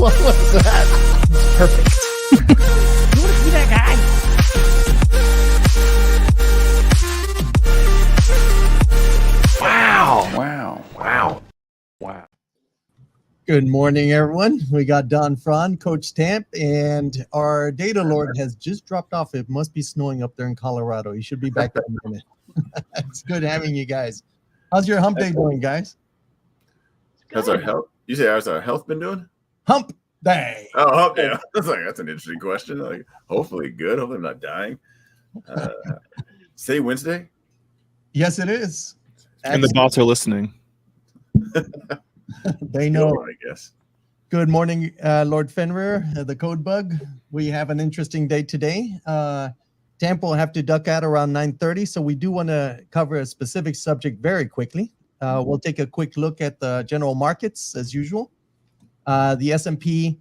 What was that? Perfect. You want to be that guy? Wow. Good morning, everyone. We got Don Fran, Coach Tamp, and our data lord has just dropped off. It must be snowing up there in Colorado. He should be back in a minute. It's good having you guys. How's your hump day going, guys? How's our health? You say how's our health been doing? Hump day. Oh, hump day. That's an interesting question. Like, hopefully good. Hopefully I'm not dying. Say Wednesday? Yes, it is. And the bots are listening. They know. I guess. Good morning, Lord Fenrir, the code bug. We have an interesting day today. Tampa will have to duck out around 9:30, so we do want to cover a specific subject very quickly. We'll take a quick look at the general markets as usual. The S&P,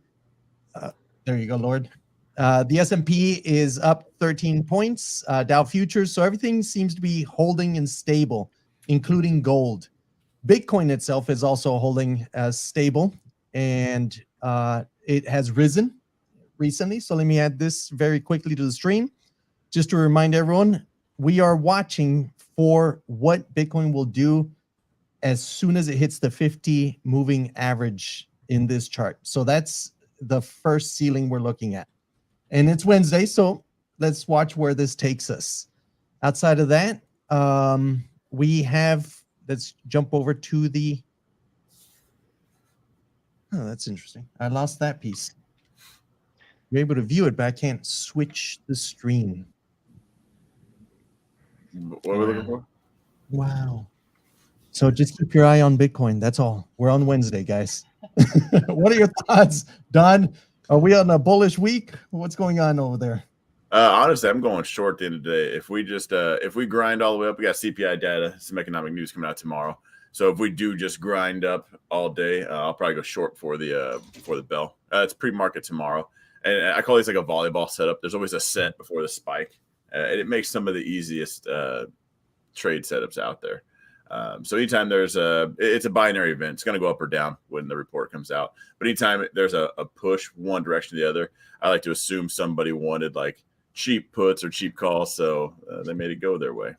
there you go, Lord. The S&P is up 13 points, Dow futures, so everything seems to be holding and stable, including gold. Bitcoin itself is also holding as stable, and it has risen recently. So let me add this very quickly to the stream. Just to remind everyone, we are watching for what Bitcoin will do as soon as it hits the 50 moving average in this chart. So that's the first ceiling we're looking at. And it's Wednesday, so let's watch where this takes us. Outside of that, we have, let's jump over to the, oh, that's interesting. I lost that piece. You're able to view it, but I can't switch the screen. What are we looking for? Wow. So just keep your eye on Bitcoin. That's all. We're on Wednesday, guys. What are your thoughts, Don? Are we on a bullish week? What's going on over there? Honestly, I'm going short at the end of the day. If we just if we grind all the way up, we got CPI data, some economic news coming out tomorrow. So if we do just grind up all day, I'll probably go short for the bell. It's pre-market tomorrow, and I call these like a volleyball setup. There's always a set before the spike, and it makes some of the easiest trade setups out there. So anytime there's it's a binary event. It's going to go up or down when the report comes out. But anytime there's a push one direction or the other, I like to assume somebody wanted like cheap puts or cheap calls, so they made it go their way.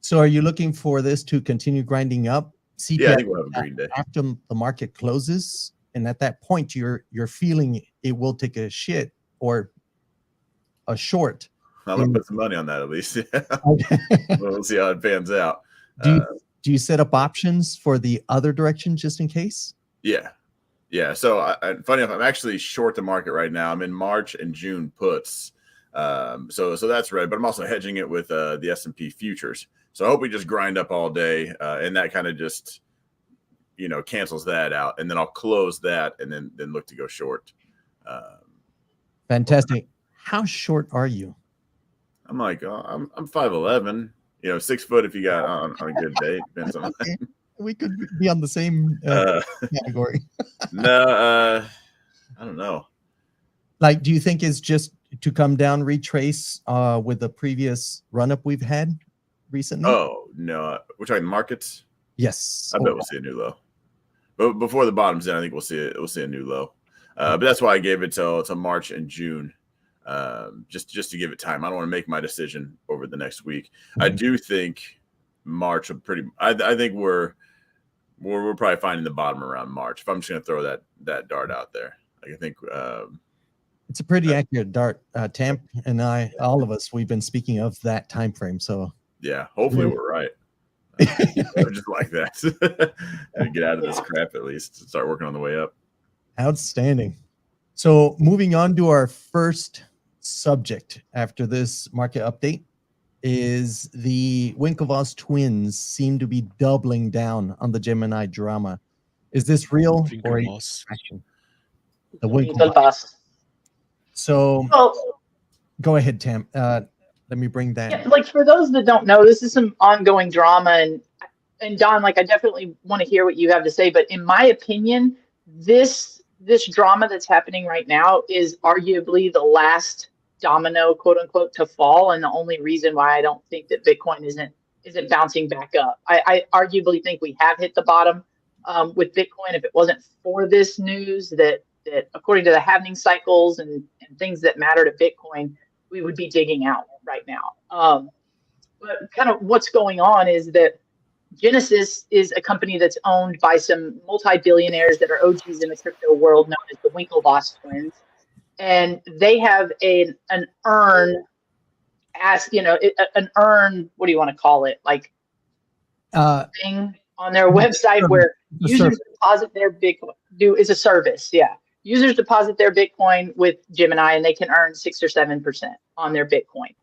So are you looking for this to continue grinding up? CPI, yeah, I think we'll have a green day after the market closes, and at that point you're feeling it will take a shit or a short. I'm gonna put some money on that at least. Okay. We'll see how it pans out. Do you set up options for the other direction just in case? Yeah. So funny enough, I'm actually short the market right now. I'm in March and June puts. So that's right. But I'm also hedging it with the S&P futures. So I hope we just grind up all day, and that kind of just cancels that out, and then I'll close that and then look to go short. Fantastic. How short are you? I'm like I'm 5'11". 6 foot if you got on a good day. Depends on okay. We could be on the same category. No, I don't know. Like, do you think it's just to come down, retrace with the previous run-up we've had recently? Oh, no. We're talking markets? Yes. I bet we'll see a new low. But before the bottom's in, I think we'll see a new low. But that's why I gave it till March and June. Just to give it time. I don't want to make my decision over the next week. Mm-hmm. I do think March I think we're probably finding the bottom around March. If I'm just going to throw that dart out there, I think it's a pretty accurate dart. Tamp and I, all of us, we've been speaking of that time frame. So yeah, hopefully we're right. Just like that, and get out of this crap at least. Start working on the way up. Outstanding. So moving on to our first subject after this market update is the Winklevoss twins seem to be doubling down on the Gemini drama. Is this real or action? The Winklevoss. So go ahead, Tam. Let me bring that. Yeah, like for those that don't know, this is some ongoing drama, and Don, like I definitely want to hear what you have to say. But in my opinion, this drama that's happening right now is arguably the last domino, quote unquote, to fall, and the only reason why I don't think that Bitcoin isn't bouncing back up. I arguably think we have hit the bottom with Bitcoin. If it wasn't for this news that that according to the halving cycles and things that matter to Bitcoin, we would be digging out right now. But kind of what's going on is that Genesis is a company that's owned by some multi-billionaires that are OGs in the crypto world, known as the Winklevoss twins, and they have an earn, an earn. What do you want to call it? Like thing on their website where users deposit their Bitcoin. Is a service, yeah. Users deposit their Bitcoin with Gemini, and they can earn 6 or 7% on their Bitcoin.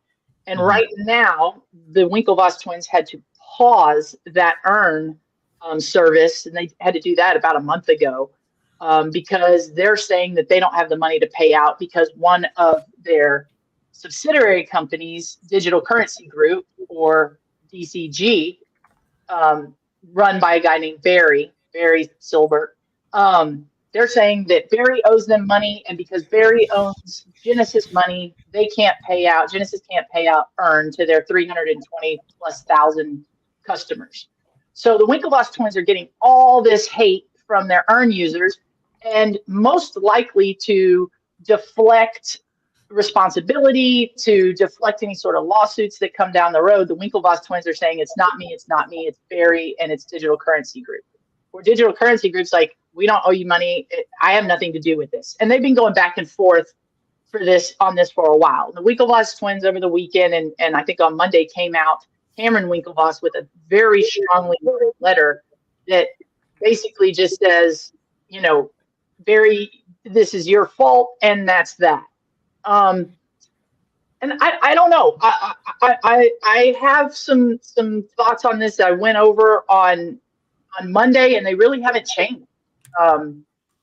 And right now, the Winklevoss twins had to pause that earn service, and they had to do that about a month ago because they're saying that they don't have the money to pay out because one of their subsidiary companies, Digital Currency Group, or DCG, run by a guy named Barry Silbert, they're saying that Barry owes them money, and because Barry owns Genesis money, they can't pay out. Genesis can't pay out earn to their 320,000+ customers. So the Winklevoss twins are getting all this hate from their earn users, and most likely to deflect responsibility, to deflect any sort of lawsuits that come down the road. The Winklevoss twins are saying it's not me, it's Barry and it's Digital Currency Group. Where Digital Currency Group's like, we don't owe you money. I have nothing to do with this. And they've been going back and forth on this for a while. The Winklevoss twins over the weekend and I think on Monday came out, Cameron Winklevoss, with a very strongly worded letter that basically just says, Barry, this is your fault, and that's that. And I don't know. I have some thoughts on this that I went over on Monday, and they really haven't changed.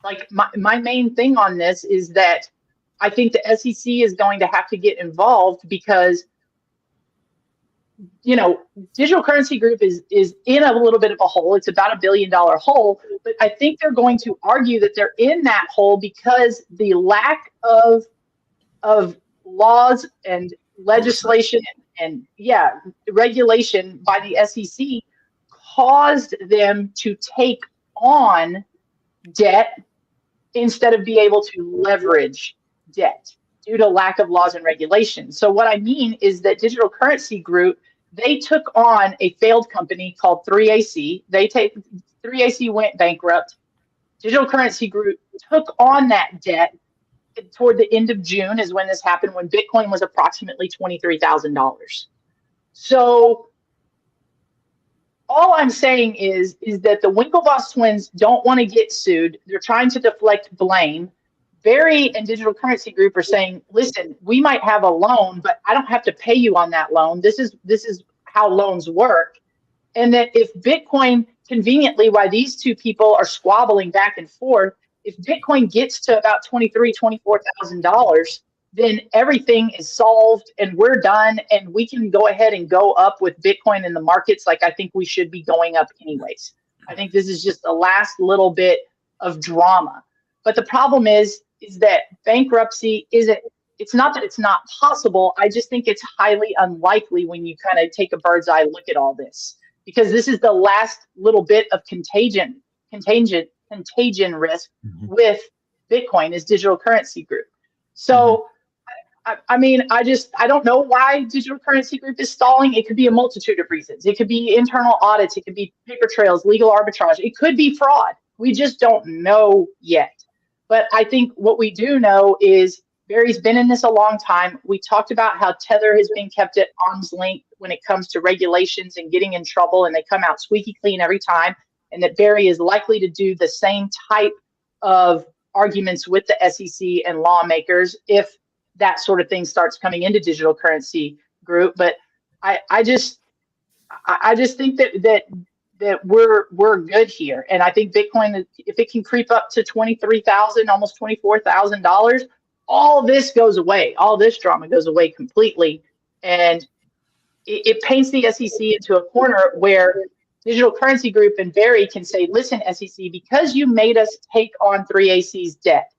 Like my main thing on this is that I think the SEC is going to have to get involved because, Digital Currency Group is in a little bit of a hole. It's about $1 billion hole, but I think they're going to argue that they're in that hole because the lack of laws and legislation and regulation by the SEC caused them to take on debt instead of be able to leverage debt due to lack of laws and regulations. So what I mean is that Digital Currency Group, they took on a failed company called 3AC. 3AC went bankrupt. Digital Currency Group took on that debt toward the end of June is when this happened, when Bitcoin was approximately $23,000. So all I'm saying is that the Winklevoss twins don't want to get sued. They're trying to deflect blame. Barry and Digital Currency Group are saying, listen, we might have a loan, but I don't have to pay you on that loan. This is how loans work. And that if Bitcoin, conveniently, while these two people are squabbling back and forth, if Bitcoin gets to about $24,000, then everything is solved and we're done, and we can go ahead and go up with Bitcoin in the markets like I think we should be going up anyways. I think this is just the last little bit of drama. But the problem is that bankruptcy it's not that it's not possible. I just think it's highly unlikely when you kind of take a bird's eye look at all this, because this is the last little bit of contagion risk with Bitcoin is Digital Currency Group. So I mean, I don't know why Digital Currency Group is stalling. It could be a multitude of reasons. It could be internal audits. It could be paper trails, legal arbitrage. It could be fraud. We just don't know yet. But I think what we do know is Barry's been in this a long time. We talked about how Tether has been kept at arm's length when it comes to regulations and getting in trouble, and they come out squeaky clean every time, and that Barry is likely to do the same type of arguments with the SEC and lawmakers if that sort of thing starts coming into Digital Currency Group. But I just think that we're good here, and I think Bitcoin, if it can creep up to $23,000, almost $24,000, all this goes away. All this drama goes away completely, and it paints the SEC into a corner where Digital Currency Group and Barry can say, listen, SEC, because you made us take on 3AC's debt,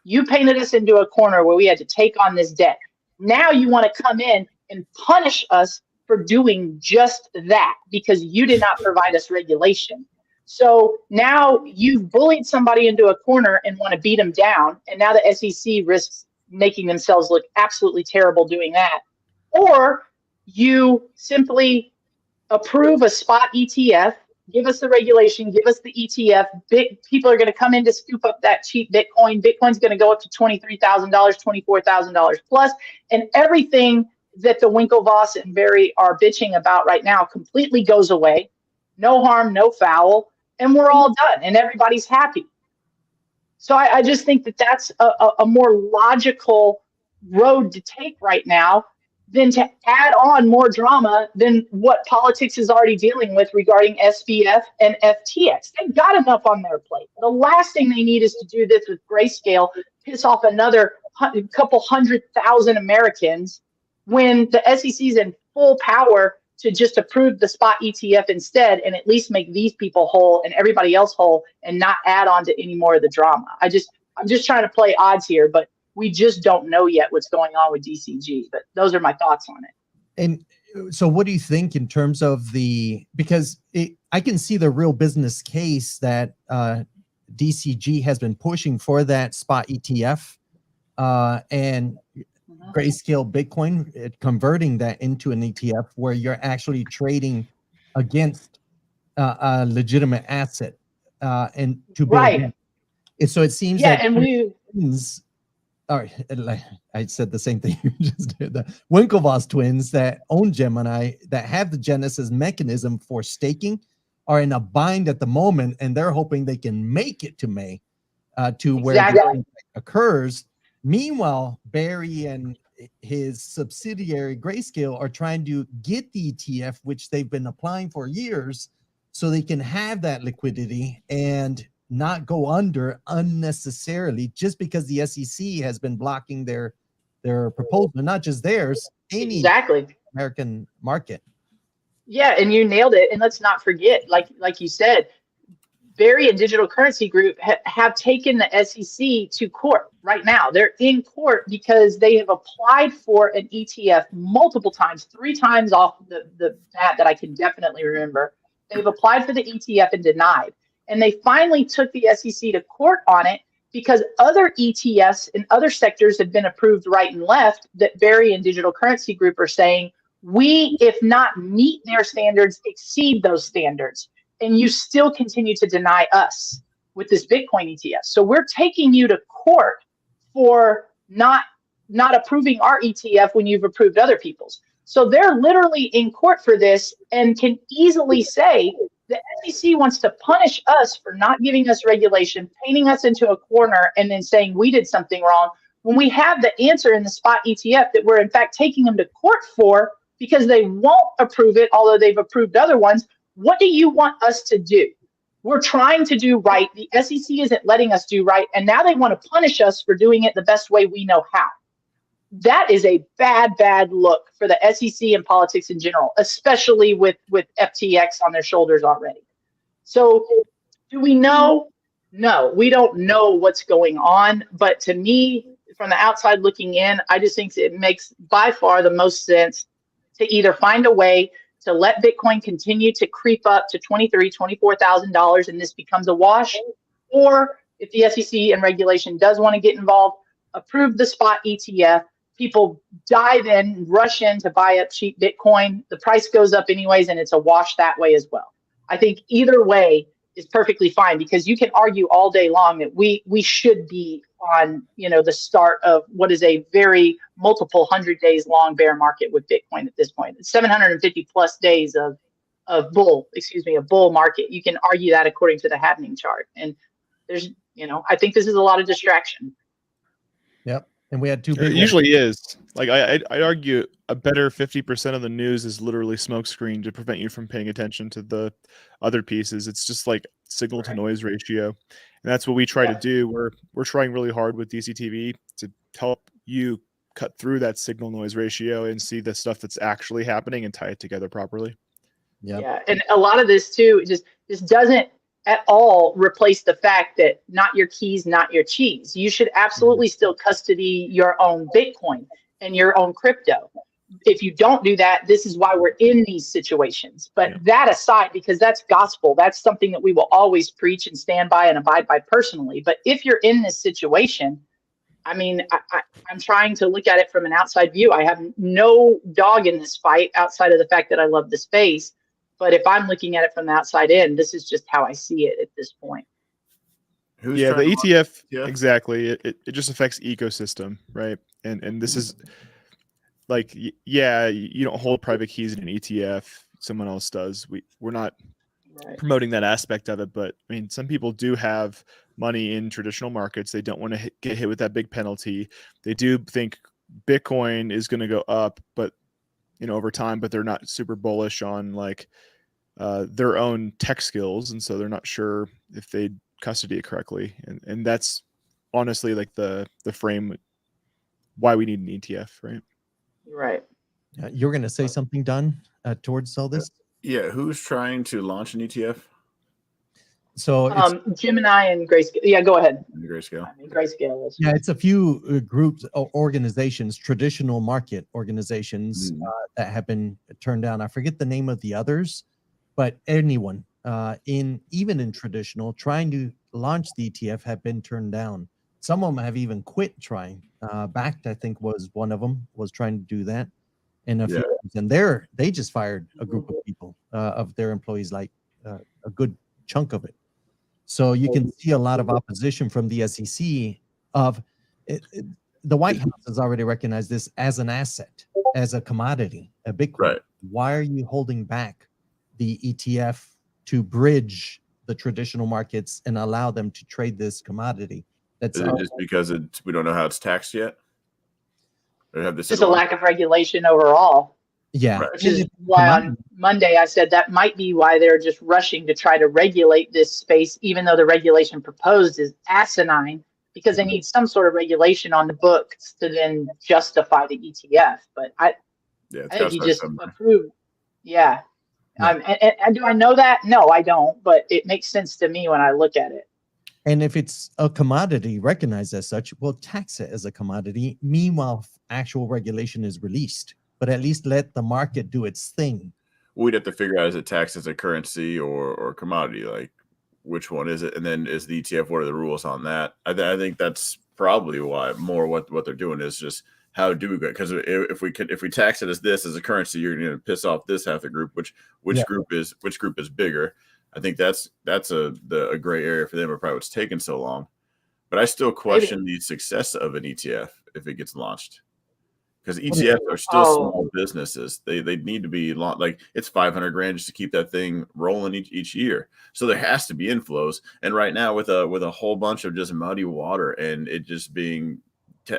you painted us into a corner where we had to take on this debt. Now you want to come in and punish us for doing just that because you did not provide us regulation. So now you've bullied somebody into a corner and want to beat them down. And now the SEC risks making themselves look absolutely terrible doing that. Or you simply approve a spot ETF, give us the regulation, give us the ETF. Big people are going to come in to scoop up that cheap Bitcoin. Bitcoin's going to go up to $23,000, $24,000 plus, and everything that the Winklevoss and Barry are bitching about right now completely goes away. No harm, no foul, and we're all done, and everybody's happy. So I just think that that's a more logical road to take right now than to add on more drama than what politics is already dealing with regarding SBF and FTX. They've got enough on their plate. The last thing they need is to do this with Grayscale, piss off another couple 100,000 Americans when the SEC is in full power to just approve the spot ETF instead and at least make these people whole and everybody else whole and not add on to any more of the drama. I'm just trying to play odds here, but we just don't know yet what's going on with DCG, but those are my thoughts on it. And so what do you think in terms of because I can see the real business case that DCG has been pushing for that spot ETF and Grayscale Bitcoin, converting that into an ETF where you're actually trading against a legitimate asset and to build. Right. And so it seems yeah, that and all right, I said the same thing you just did. The Winklevoss twins that own Gemini, that have the Genesis mechanism for staking, are in a bind at the moment, and they're hoping they can make it to May, to where it occurs. Meanwhile, Barry and his subsidiary Grayscale are trying to get the ETF, which they've been applying for years, so they can have that liquidity and not go under unnecessarily just because the SEC has been blocking their proposal, not just theirs, any American market. Yeah, and you nailed it. And let's not forget, like you said, Barry and Digital Currency Group have taken the SEC to court right now. They're in court because they have applied for an ETF multiple times, 3 times off the bat that I can definitely remember. They've applied for the ETF and denied. And they finally took the SEC to court on it because other ETFs in other sectors have been approved right and left that Barry and Digital Currency Group are saying, we, if not meet their standards, exceed those standards. And you still continue to deny us with this Bitcoin ETF. So we're taking you to court for not approving our ETF when you've approved other people's. So they're literally in court for this and can easily say the SEC wants to punish us for not giving us regulation, painting us into a corner, and then saying we did something wrong when we have the answer in the spot ETF that we're in fact taking them to court for because they won't approve it, although they've approved other ones. What do you want us to do? We're trying to do right. The SEC isn't letting us do right. And now they want to punish us for doing it the best way we know how. That is a bad look for the SEC and politics in general, especially with FTX on their shoulders already. So do we know? No, we don't know what's going on. But to me, from the outside looking in, I just think it makes by far the most sense to either find a way to let Bitcoin continue to creep up to $23,000, $24,000 and this becomes a wash, or if the SEC and regulation does want to get involved, approve the spot ETF. People dive in, rush in to buy up cheap Bitcoin. The price goes up anyways, and it's a wash that way as well. I think either way is perfectly fine because you can argue all day long that we should be on, the start of what is a very multiple 100 days long bear market with Bitcoin at this point. It's 750 plus days of bull market. You can argue that according to the happening chart. And there's, I think this is a lot of distraction. Yep. And we had 2 It usually is. Like I'd argue a better 50% of the news is literally smokescreen to prevent you from paying attention to the other pieces. It's just like signal to noise ratio. And that's what we try to do. We're trying really hard with DCTV to help you cut through that signal noise ratio and see the stuff that's actually happening and tie it together properly. Yep. Yeah. And a lot of this too, just doesn't at all replace the fact that not your keys, not your cheese. You should absolutely still custody your own Bitcoin and your own crypto. if you don't do that, this is why we're in these situations. But that aside, because that's gospel, that's something that we will always preach and stand by and abide by personally. But if you're in this situation, I mean, I'm trying to look at it from an outside view. I have no dog in this fight outside of the fact that I love the space. But if I'm looking at it from the outside in, this is just how I see it at this point. Who's Yeah, the trying to ETF, Yeah. exactly. It just affects ecosystem, right? And this is like, yeah, you don't hold private keys in an ETF. Someone else does. We're not Right. promoting that aspect of it, but I mean, some people do have money in traditional markets. They don't want to get hit with that big penalty. They do think Bitcoin is going to go up, but over time, but they're not super bullish on like their own tech skills, and so they're not sure if they custody it correctly. And that's honestly like the frame why we need an ETF, right? Right. You're going to say something, Don, towards all this? Yeah, who's trying to launch an ETF? So it's, Gemini and Grayscale. Yeah, go ahead. Grayscale. I mean, Grayscale is. yeah, it's a few groups or organizations, traditional market organizations that have been turned down. I forget the name of the others, but anyone even in traditional trying to launch the ETF have been turned down. Some of them have even quit trying. Backed, I think, was one of them, was trying to do that. And a few others. And they just fired a group of people of their employees, like a good chunk of it. So you can see a lot of opposition from the SEC of it. The White House has already recognized this as an asset, as a commodity, a Bitcoin. Right. Why are you holding back the ETF to bridge the traditional markets and allow them to trade this commodity? That's Is it just because we don't know how it's taxed yet? Or have this Just a lack of regulation overall. yeah. Right. Which is why on Monday I said that might be why they're just rushing to try to regulate this space, even though the regulation proposed is asinine, because they need some sort of regulation on the books to then justify the ETF. But I think you just approve. Yeah. And do I know that? No, I don't. But it makes sense to me when I look at it. And if it's a commodity recognized as such, we'll tax it as a commodity. Meanwhile, actual regulation is released, but at least let the market do its thing. We'd have to figure out, is it taxed as a currency or commodity? Like, which one is it? And then is the ETF, what are the rules on that? I think that's probably why more what they're doing is just how do we go? Because if we tax it as this as a currency, you're going to piss off this half the group. Which group is bigger? I think that's a gray area for them, or probably what's taken so long. But I still question the success of an ETF if it gets launched, because ETFs are still small businesses. They need to be like, it's $500,000 just to keep that thing rolling each year. So there has to be inflows. And right now with a whole bunch of just muddy water and it just being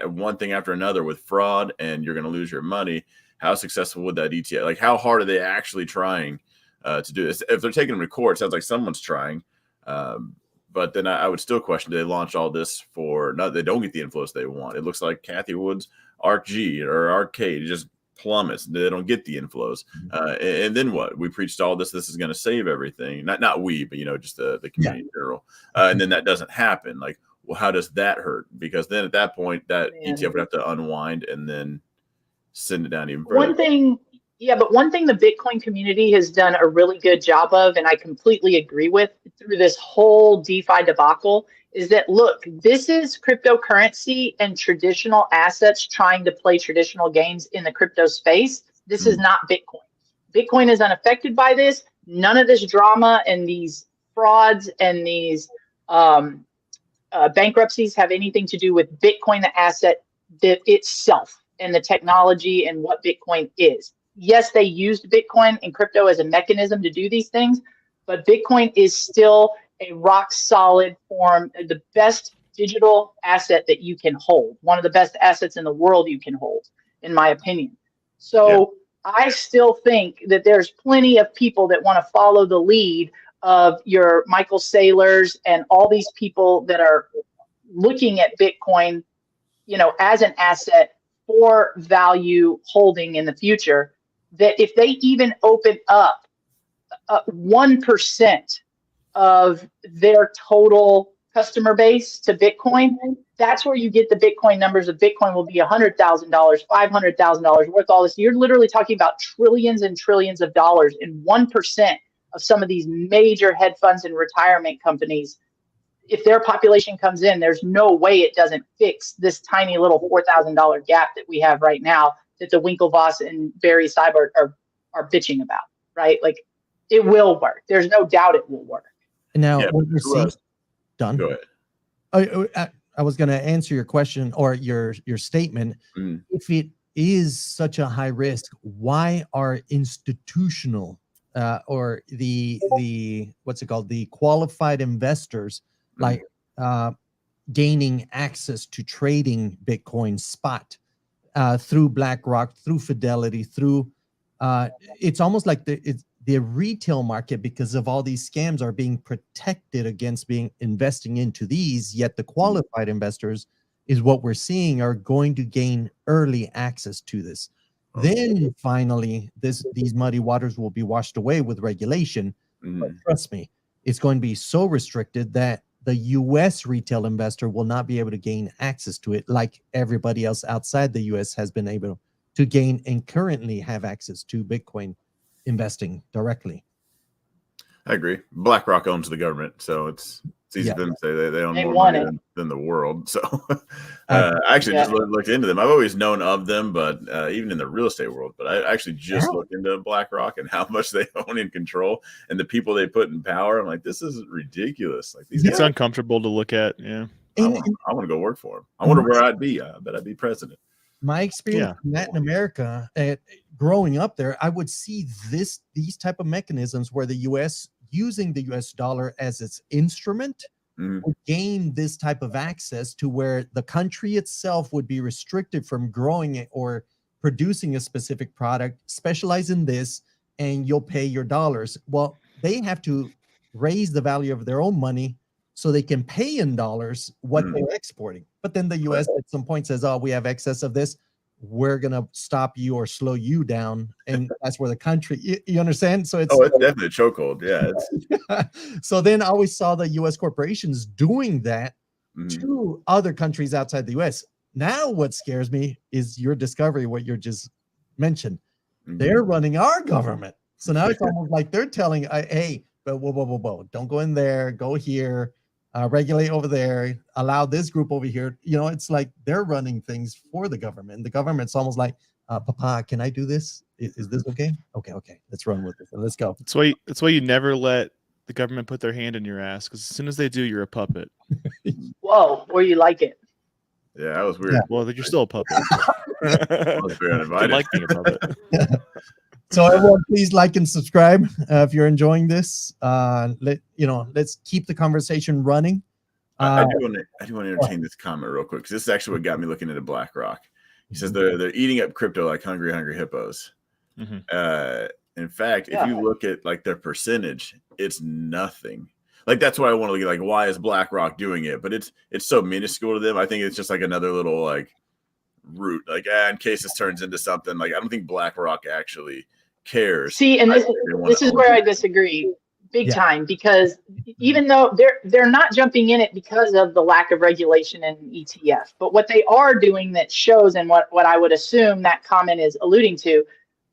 one thing after another with fraud, and you're going to lose your money. How successful would that ETF? Like, how hard are they actually trying to do this? If they're taking them to court, it sounds like someone's trying. But then I would still question, do they launch all this they don't get the inflows they want? It looks like Kathy Wood's ARC-G or Arcade just plummets. They don't get the inflows. And then what? We preached all this is going to save everything. Not we, but just the community in general. And then that doesn't happen. Like, well, how does that hurt? Because then at that point, that ETF would have to unwind and then send it down even further. One thing the Bitcoin community has done a really good job of, and I completely agree with through this whole DeFi debacle, is that, look, this is cryptocurrency and traditional assets trying to play traditional games in the crypto space. This is not Bitcoin. Bitcoin is unaffected by this. None of this drama and these frauds and these bankruptcies have anything to do with Bitcoin, the asset itself, and the technology and what Bitcoin is. Yes, they used Bitcoin and crypto as a mechanism to do these things, but Bitcoin is still a rock solid form, the best digital asset that you can hold, one of the best assets in the world you can hold, in my opinion. So I still think that there's plenty of people that want to follow the lead of your Michael Saylors and all these people that are looking at Bitcoin, as an asset for value holding in the future, that if they even open up 1% of their total customer base to Bitcoin, that's where you get the Bitcoin numbers of Bitcoin will be $100,000, $500,000 worth all this. You're literally talking about trillions and trillions of dollars, and 1% of some of these major hedge funds and retirement companies, if their population comes in, there's no way it doesn't fix this tiny little $4,000 gap that we have right now that the Winklevoss and Barry Seibert are bitching about, right? Like, it will work. There's no doubt it will work. Now, Yeah, what you're seeing, done. Go ahead. I was going to answer your question or your statement. Mm. If it is such a high risk, why are institutional or the what's it called, the qualified investors like gaining access to trading Bitcoin spot through BlackRock, through Fidelity, through it's almost like the retail market, because of all these scams, are being protected against investing into these, yet the qualified investors is what we're seeing are going to gain early access to this. Then finally, these muddy waters will be washed away with regulation. But trust me, it's going to be so restricted that the US retail investor will not be able to gain access to it like everybody else outside the US has been able to gain and currently have access to Bitcoin investing directly. I agree. BlackRock owns the government, so it's easy for them to say they own more money than the world. So I actually just looked into them. I've always known of them, but even in the real estate world, but I actually just looked into BlackRock and how much they own and control and the people they put in power. I'm like, this is ridiculous. Like, these It's uncomfortable to look at. Yeah. I want to go work for them. I wonder where I'd be. I bet I'd be president. My experience in Latin America, growing up there, I would see these type of mechanisms where the U.S. using the U.S. dollar as its instrument would gain this type of access to where the country itself would be restricted from growing it or producing a specific product, specialize in this, and you'll pay your dollars. Well, they have to raise the value of their own money so they can pay in dollars what they're exporting. But then the U.S. at some point says, oh, we have excess of this. We're going to stop you or slow you down. And that's where the country, you understand? So it's definitely a chokehold. Yeah. So then I always saw the U.S. corporations doing that to other countries outside the U.S. Now what scares me is your discovery, what you just mentioned. They're running our government. So now it's almost like they're telling, hey, but whoa, don't go in there, go here. Regulate over there, allow this group over here. You know, it's like they're running things for the government. The government's almost like, Papa, can I do this? Is this okay? Okay. Let's run with it. Let's go. That's why you never let the government put their hand in your ass, because as soon as they do, you're a puppet. Whoa, or you like it. Yeah, that was weird. Yeah. Well, you're still a puppet. I was very uninvited. I like being a puppet. So everyone, please like and subscribe if you're enjoying this. Let's keep the conversation running. I do want to entertain this comment real quick, because this is actually what got me looking into BlackRock. He says they're eating up crypto like hungry hippos. In fact, if you look at like their percentage, it's nothing. Like, that's why I want to look at, like, why is BlackRock doing it? But it's so minuscule to them. I think it's just like another little like route. Like, in case this turns into something, like, I don't think BlackRock actually cares. See, and this is where I disagree big time, because even though they're not jumping in it because of the lack of regulation in ETF, but what they are doing that shows, and what I would assume that comment is alluding to,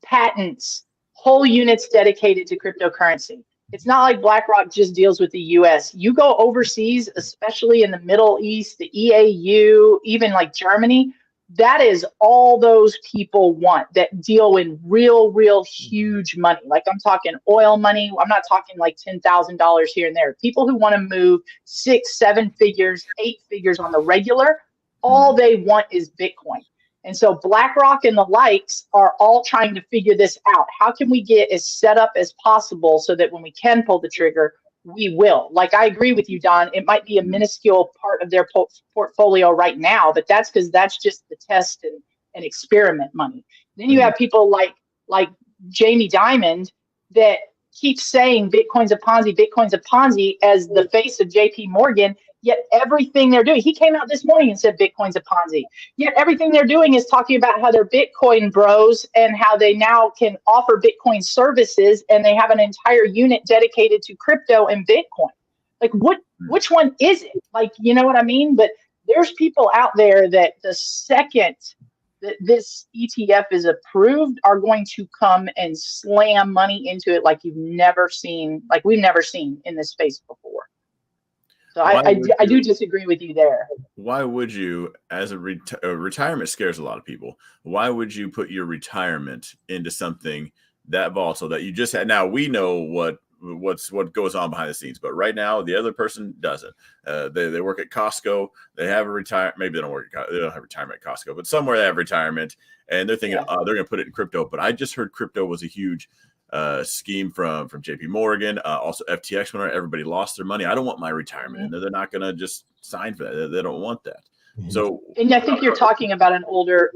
patents, whole units dedicated to cryptocurrency. It's not like BlackRock just deals with the US. You go overseas, especially in the Middle East, the EAU, even like Germany, that is all those people want, that deal in real huge money. Like, I'm talking oil money. I'm not talking like $10,000 here and there. People who want to move 6, 7 figures, 8 figures on the regular, all they want is Bitcoin. And so BlackRock and the likes are all trying to figure this out. How can we get as set up as possible so that when we can pull the trigger, we will? Like, I agree with you, Don. It might be a minuscule part of their portfolio right now, but that's because that's just the test and experiment money. Then you have people like Jamie Dimon that keeps saying Bitcoin's a Ponzi as the face of JP Morgan. Yet everything they're doing, he came out this morning and said Bitcoin's a Ponzi. Yet everything they're doing is talking about how they're Bitcoin bros and how they now can offer Bitcoin services, and they have an entire unit dedicated to crypto and Bitcoin. Like which one is it? Like, you know what I mean? But there's people out there that the second that this ETF is approved are going to come and slam money into it like we've never seen in this space before. So I do disagree with you there. Why would you, as a retirement scares a lot of people, why would you put your retirement into something that volatile that you just had? Now we know what goes on behind the scenes, but right now the other person doesn't. They work at Costco. They have a retirement. Maybe they don't have retirement at Costco, but somewhere they have retirement, and they're thinking they're going to put it in crypto. But I just heard crypto was a huge scheme from JP Morgan. Also FTX, when everybody lost their money. I don't want my retirement in there. They're not going to just sign for that. They don't want that. So, and I think you're talking about an older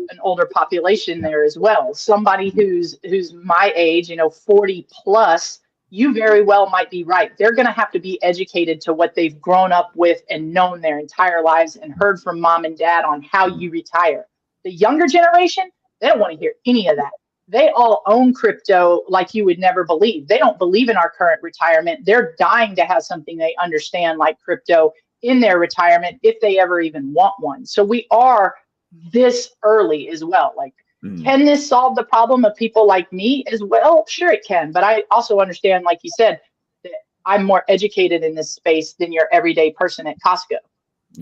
population there as well. Somebody who's my age, 40 plus. You very well might be right. They're going to have to be educated to what they've grown up with and known their entire lives and heard from mom and dad on how you retire. The younger generation, they don't want to hear any of that. They all own crypto like you would never believe. They don't believe in our current retirement. They're dying to have something they understand like crypto in their retirement if they ever even want one. So we are this early as well. Like, can this solve the problem of people like me as well? Sure, it can. But I also understand, like you said, that I'm more educated in this space than your everyday person at Costco,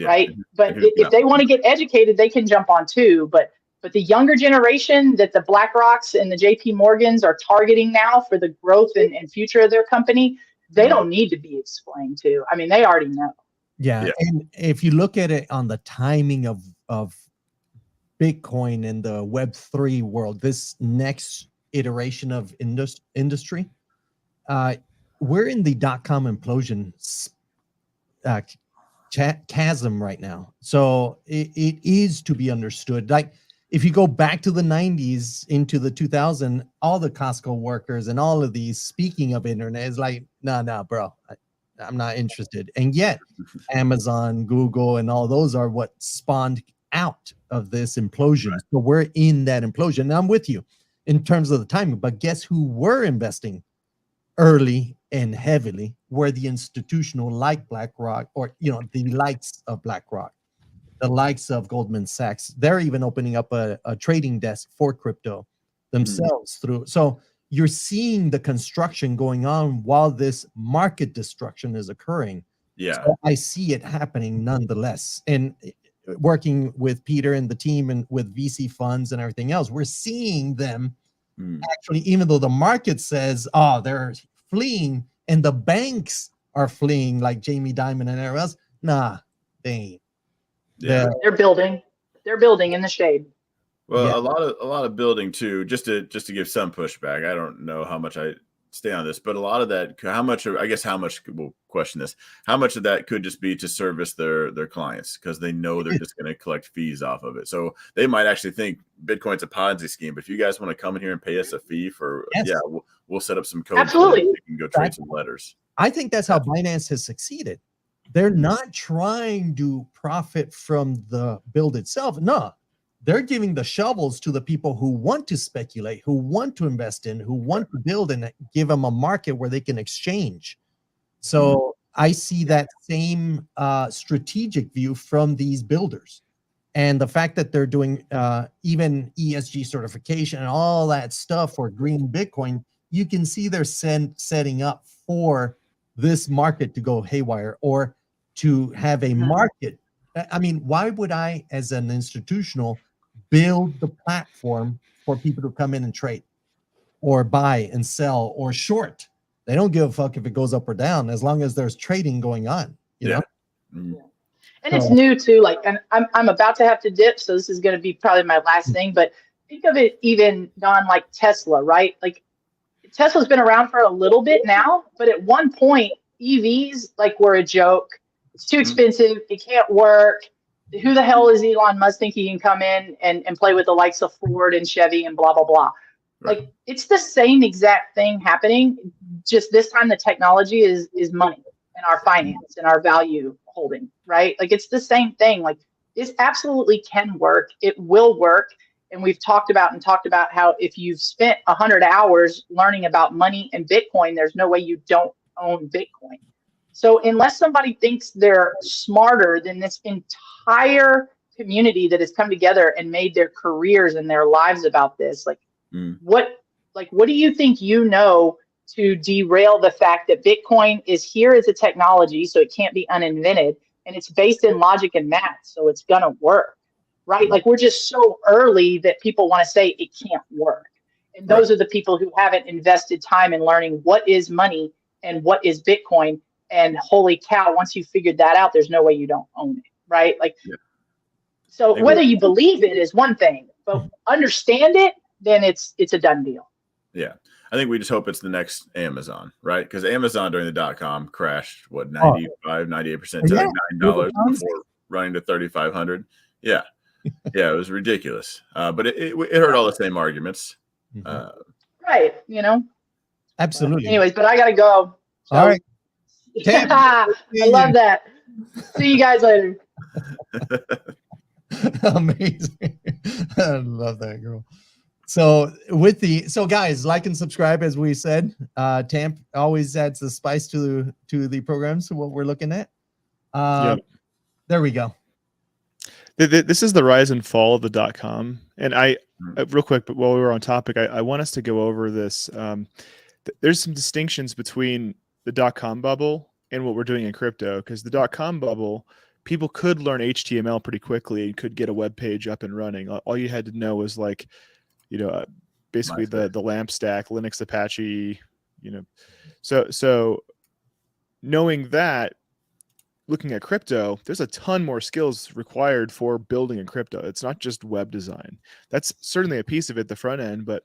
right? But if they want to get educated, they can jump on too. But the younger generation that the BlackRocks and the JP Morgans are targeting now for the growth and future of their company, they don't need to be explained to. I mean, they already know. Yeah. And if you look at it on the timing of Bitcoin and the Web3 world, this next iteration of industry, we're in the .com implosion chasm right now. So it is to be understood. Like if you go back to the 90s into the 2000s, all the Costco workers and all of these, speaking of internet, is like, no, bro, I'm not interested. And yet Amazon, Google, and all those are what spawned out of this implosion. Right. So we're in that implosion. And I'm with you in terms of the timing, but guess who were investing early and heavily were the institutional like BlackRock, or the likes of BlackRock, the likes of Goldman Sachs. They're even opening up a trading desk for crypto themselves through. So you're seeing the construction going on while this market destruction is occurring. Yeah. So I see it happening nonetheless. And working with Peter and the team and with VC funds and everything else, we're seeing them actually, even though the market says, they're fleeing and the banks are fleeing like Jamie Dimon and everyone else. Nah, they ain't. Yeah. They're building in the shade. Well, a lot of building too, just to give some pushback. I don't know how much I stay on this, but a lot of that, how much we'll question this, how much of that could just be to service their clients because they know they're just going to collect fees off of it. So they might actually think Bitcoin's a Ponzi scheme, but if you guys want to come in here and pay us a fee for, we'll set up some code. Absolutely. You can go trade some letters. I think that's how Binance has succeeded. They're not trying to profit from the build itself. No, they're giving the shovels to the people who want to speculate, who want to invest in, who want to build, and give them a market where they can exchange. So I see that same strategic view from these builders. And the fact that they're doing even ESG certification and all that stuff for green Bitcoin, you can see they're setting up for this market to go haywire or to have a market. I mean, why would I, as an institutional, build the platform for people to come in and trade or buy and sell or short? They don't give a fuck if it goes up or down as long as there's trading going on, you know? And it's new too. Like, and I'm about to have to dip, so this is going to be probably my last thing. But think of it even like Tesla, right? Like Tesla's been around for a little bit now, but at one point EVs were a joke. It's too expensive. It can't work. Who the hell is Elon Musk think he can come in and play with the likes of Ford and Chevy and blah, blah, blah. Right. Like it's the same exact thing happening. Just this time the technology is money and our finance and our value holding, right? Like it's the same thing. Like this absolutely can work. It will work. And we've talked about how if you've spent 100 hours learning about money and Bitcoin, there's no way you don't own Bitcoin. So unless somebody thinks they're smarter than this entire community that has come together and made their careers and their lives about this, like what do you think you know to derail the fact that Bitcoin is here as a technology, so it can't be uninvented, and it's based in logic and math, so it's gonna work, right? Like, we're just so early that people want to say it can't work. And those are the people who haven't invested time in learning what is money and what is Bitcoin. And holy cow, once you figured that out, there's no way you don't own it, right? Like, so whether you believe it is one thing, but understand it, then it's a done deal. Yeah. I think we just hope it's the next Amazon, right? Because Amazon during the .com crashed, what, 98% to like $9 before running to 3,500. Yeah. Yeah, it was ridiculous. But it heard all the same arguments. Right, you know? Absolutely. Anyways, but I got to go. So. All right. I love that. See you guys later. Amazing. I love that, girl. So guys, like and subscribe, as we said. Tamp always adds the spice to the program. So what we're looking at. There we go. This is the rise and fall of the .com. And real quick, but while we were on topic, I want us to go over this. There's some distinctions between the .com bubble and what we're doing in crypto, because the .com bubble, people could learn HTML pretty quickly and could get a web page up and running. All you had to know was like, basically the LAMP stack, Linux, Apache, so knowing that, looking at crypto, there's a ton more skills required for building in crypto. It's not just web design. That's certainly a piece of it, the front end, but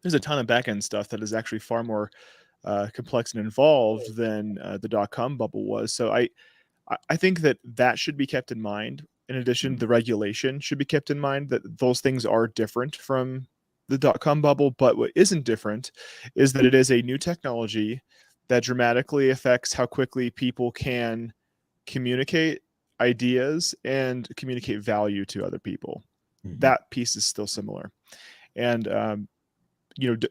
there's a ton of back end stuff that is actually far more complex and involved than the .com bubble was. So I think that should be kept in mind. In addition, the regulation should be kept in mind, that those things are different from the .com bubble. But what isn't different is that it is a new technology that dramatically affects how quickly people can communicate ideas and communicate value to other people. That piece is still similar. And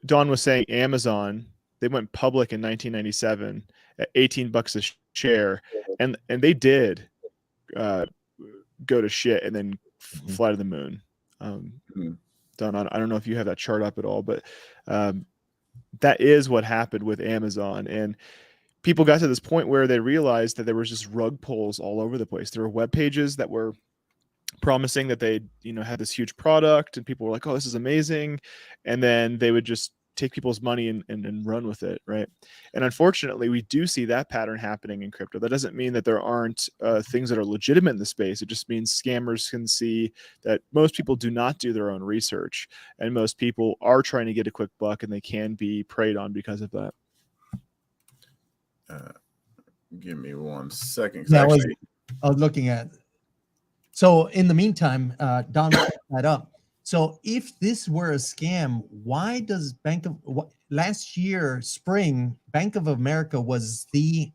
Don was saying Amazon, they went public in 1997 at $18 a share, and they did go to shit and then fly to the moon. Don, I don't know if you have that chart up at all, but that is what happened with Amazon. And people got to this point where they realized that there was just rug pulls all over the place. There were web pages that were promising that they had this huge product, and people were like, oh, this is amazing. And then they would just take people's money and run with it, right? And unfortunately, we do see that pattern happening in crypto. That doesn't mean that there aren't things that are legitimate in the space. It just means scammers can see that most people do not do their own research, and most people are trying to get a quick buck, and they can be preyed on because of that. Give me 1 second. I was looking at. So in the meantime, Don looked that up. So if this were a scam, why does last year spring, Bank of America was the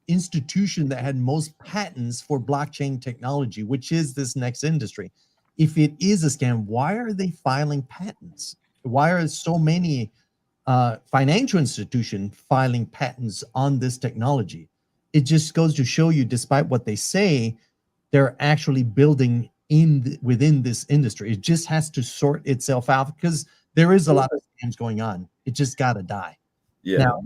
institution that had most patents for blockchain technology, which is this next industry. If it is a scam, why are they filing patents? Why are so many financial institutions filing patents on this technology? It just goes to show you, despite what they say, they're actually building within this industry. It just has to sort itself out, because there is a lot of scams going on. It just got to die. Yeah. Now,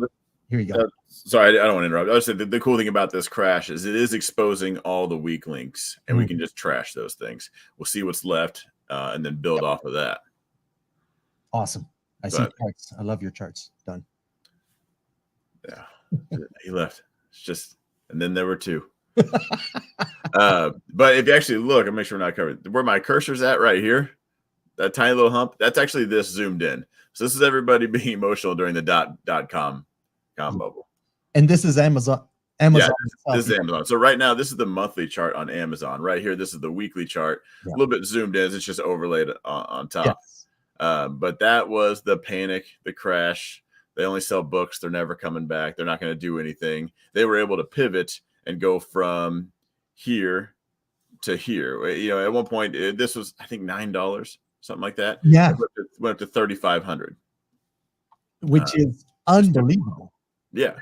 here you go. Sorry, I don't want to interrupt. I was saying the cool thing about this crash is it is exposing all the weak links, and we can just trash those things. We'll see what's left and then build off of that. Awesome. I see charts. I love your charts. Done. Yeah. He left. It's just, and then there were two. But if you actually look, I'll make sure we're not covered. Where my cursor's at right here, that tiny little hump, that's actually this zoomed in. So this is everybody being emotional during the .com bubble. And this is Amazon. Yeah, this is Amazon. So right now, this is the monthly chart on Amazon. Right here, this is the weekly chart. A little bit zoomed in. It's just overlaid on top. Yes. But that was the panic, the crash. They only sell books. They're never coming back. They're not going to do anything. They were able to pivot and go from here to here. At one point, this was, I think, $9, something like that. Yeah. It went up to 3,500. Which is unbelievable. Yeah.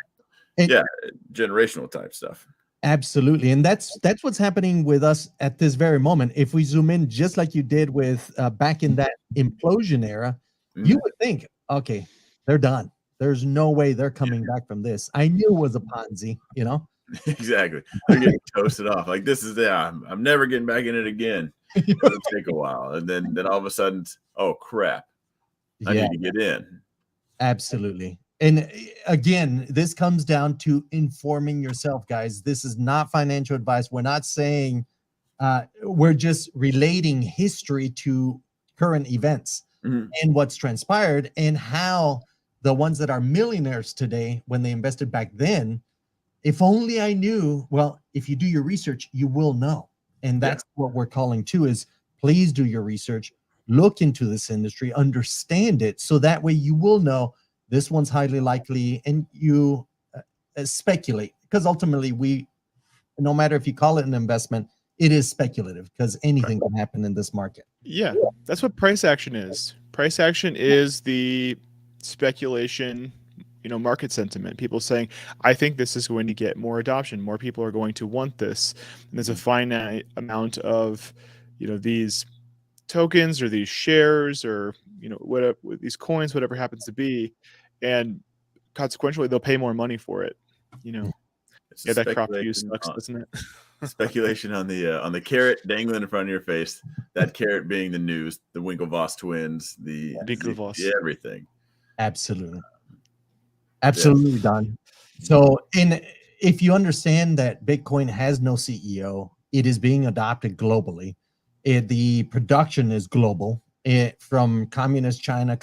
Yeah, generational type stuff. Absolutely. And that's what's happening with us at this very moment. If we zoom in, just like you did with back in that implosion era, you would think, okay, they're done. There's no way they're coming back from this. I knew it was a Ponzi, Exactly. They're getting toasted off. Like, this is I'm never getting back in it again. It'll take a while. And then all of a sudden, oh crap, I need to get in. Absolutely. And again, this comes down to informing yourself, guys. This is not financial advice. We're not saying, we're just relating history to current events and what's transpired, and how the ones that are millionaires today, when they invested back then, if only I knew. Well, if you do your research, you will know. And that's what we're calling to, is please do your research, look into this industry, understand it, so that way you will know this one's highly likely, and you speculate, because ultimately no matter if you call it an investment, it is speculative, because anything can happen in this market. Yeah, that's what price action is. Price action is the speculation, market sentiment. People saying, I think this is going to get more adoption. More people are going to want this. And there's a finite amount of, these tokens or these shares or, whatever, these coins, whatever happens to be. And consequently, they'll pay more money for it. That crop view sucks, doesn't it? Speculation on the carrot dangling in front of your face. That carrot being the news, the Winklevoss twins, the everything. Absolutely, Don. So, if you understand that Bitcoin has no CEO, it is being adopted globally. The production is global. From communist China,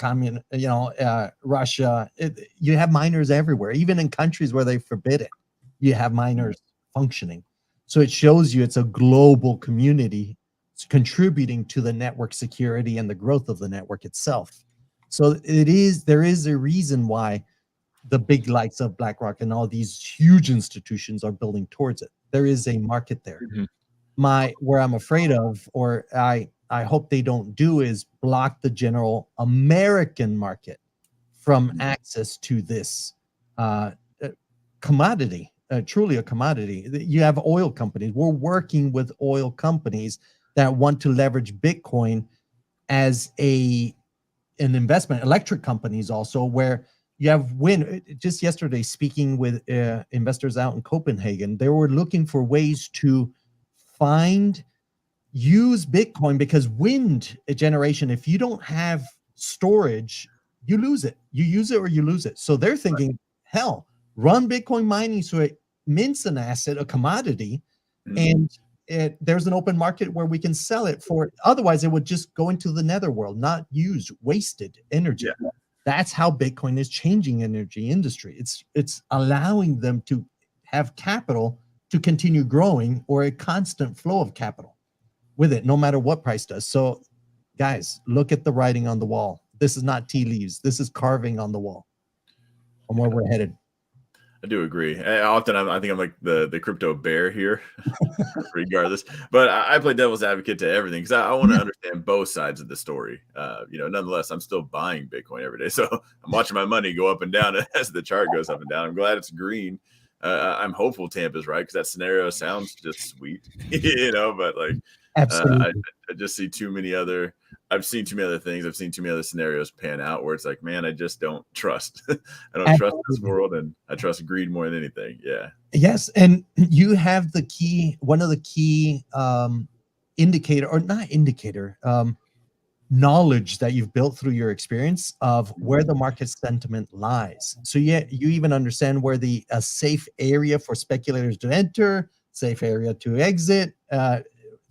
Russia, you have miners everywhere. Even in countries where they forbid it, you have miners functioning. So it shows you it's a global community. It's contributing to the network security and the growth of the network itself. So there is a reason why the big likes of BlackRock and all these huge institutions are building towards it. There is a market there. Where I'm afraid of, or I hope they don't do, is block the general American market from access to this commodity, truly a commodity. You have oil companies. We're working with oil companies that want to leverage Bitcoin as an investment. Electric companies also, where you have just yesterday, speaking with investors out in Copenhagen, they were looking for ways to use Bitcoin, because wind generation, if you don't have storage, you lose it. You use it or you lose it. So they're thinking, hell, run Bitcoin mining so it mints an asset, a commodity, and there's an open market where we can sell it for. Otherwise, it would just go into the netherworld, not used, wasted energy. That's how Bitcoin is changing energy industry. It's allowing them to have capital to continue growing, or a constant flow of capital with it, no matter what price does. So guys, look at the writing on the wall. This is not tea leaves. This is carving on the wall on where we're headed. I do agree. Often I think I'm like the crypto bear here, regardless. But I play devil's advocate to everything, because I want to understand both sides of the story. Nonetheless, I'm still buying Bitcoin every day. So I'm watching my money go up and down as the chart goes up and down. I'm glad it's green. I'm hopeful Tampa's right, because that scenario sounds just sweet, but like, I just see too many other. I've seen too many other things. I've seen too many other scenarios pan out where it's like, man, I just don't trust. I don't trust this world, and I trust greed more than anything. Yeah. Yes, and you have one of the key knowledge that you've built through your experience of where the market sentiment lies. So you even understand where a safe area for speculators to enter, safe area to exit,